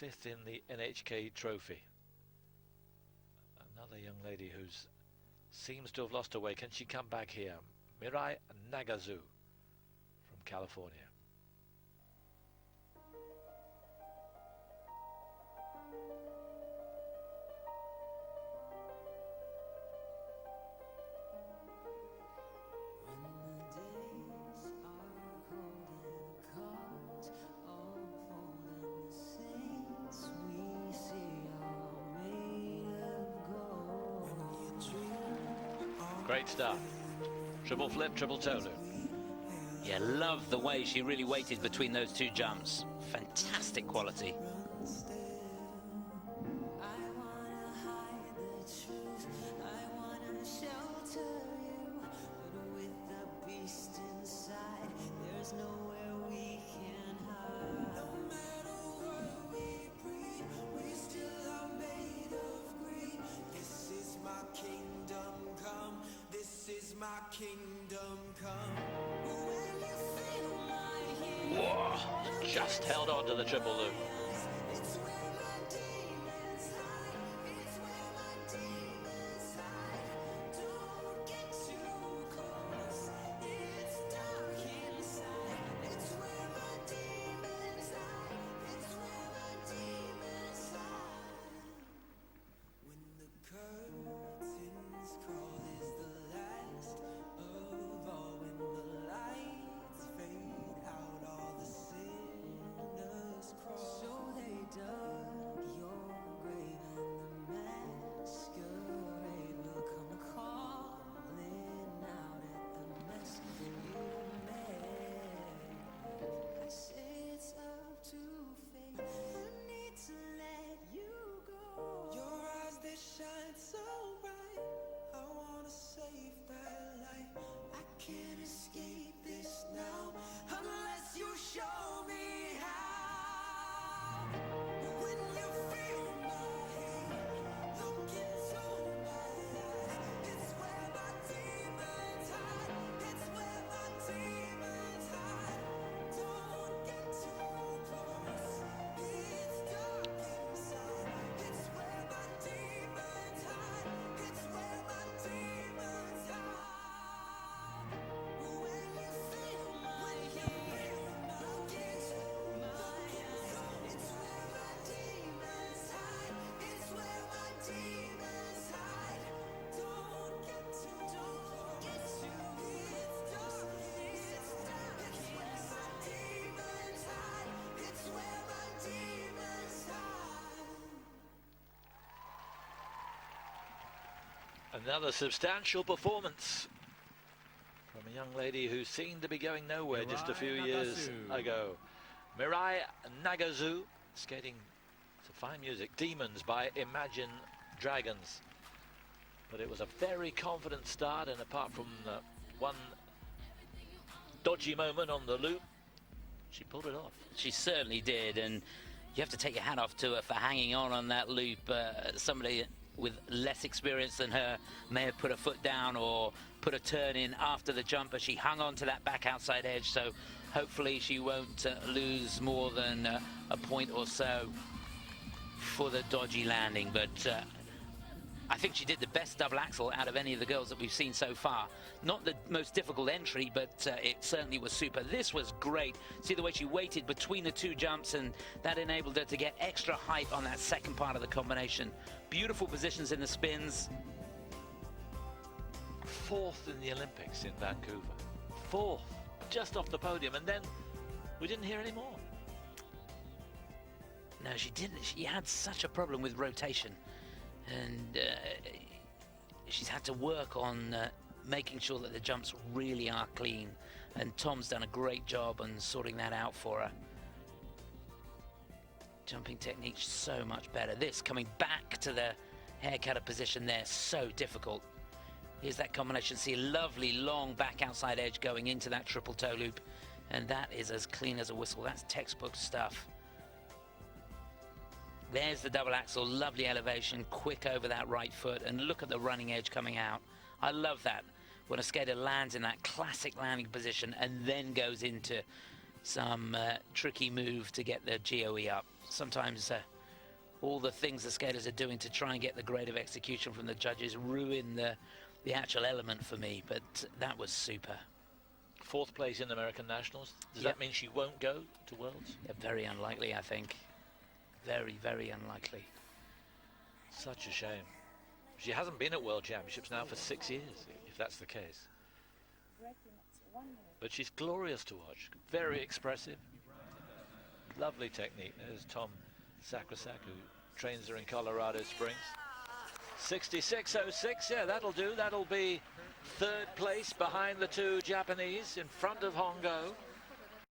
5th in the NHK Trophy. Another young lady who seems to have lost her way. Can she come back here? Mirai Nagasu from California. Great stuff. Triple flip, triple toe loop. Yeah, love the way she really waited between those two jumps. Fantastic quality. Whoa, just held on to the triple loop. Another substantial performance from a young lady who seemed to be going nowhere just a few years ago. Mirai Nagasu, skating to fine music, Demons by Imagine Dragons. But it was a very confident start, and apart from one dodgy moment on the loop, she pulled it off. She certainly did, and you have to take your hat off to her for hanging on that loop. Somebody with less experience than her may have put a foot down or put a turn in after the jump, but she hung on to that back outside edge, so hopefully she won't lose more than a point or so for the dodgy landing. But I think she did the best double axel out of any of the girls that we've seen so far. Not the most difficult entry, but it certainly was super. This was great. See the way she waited between the two jumps, and that enabled her to get extra height on that second part of the combination. Beautiful positions in the spins. 4th in the Olympics in Vancouver. 4th, just off the podium, and then we didn't hear any more. No, she didn't. She had such a problem with rotation, and she's had to work on making sure that the jumps really are clean, and Tom's done a great job on sorting that out for her. Jumping technique so much better. This coming back to the hair cutter position there, so difficult. Here's that combination. See a lovely long back outside edge going into that triple toe loop, and that is as clean as a whistle. That's textbook stuff. There's the double axel, lovely elevation, quick over that right foot, and look at the running edge coming out. I love that when a skater lands in that classic landing position and then goes into some tricky move to get the GOE up. sometimes all the things the skaters are doing to try and get the grade of execution from the judges ruin the actual element for me, but that was super. 4th place in the American Nationals. Does Yep. that mean she won't go to Worlds? Yeah, very unlikely, I think. Very, very unlikely. Such a shame. She hasn't been at World Championships now for 6 years, if that's the case. But she's glorious to watch. Very expressive. Lovely technique. There's Tom Sakrasak, who trains her in Colorado Springs. 66.06, yeah, that'll do. That'll be 3rd place behind the 2 Japanese, in front of Hongo.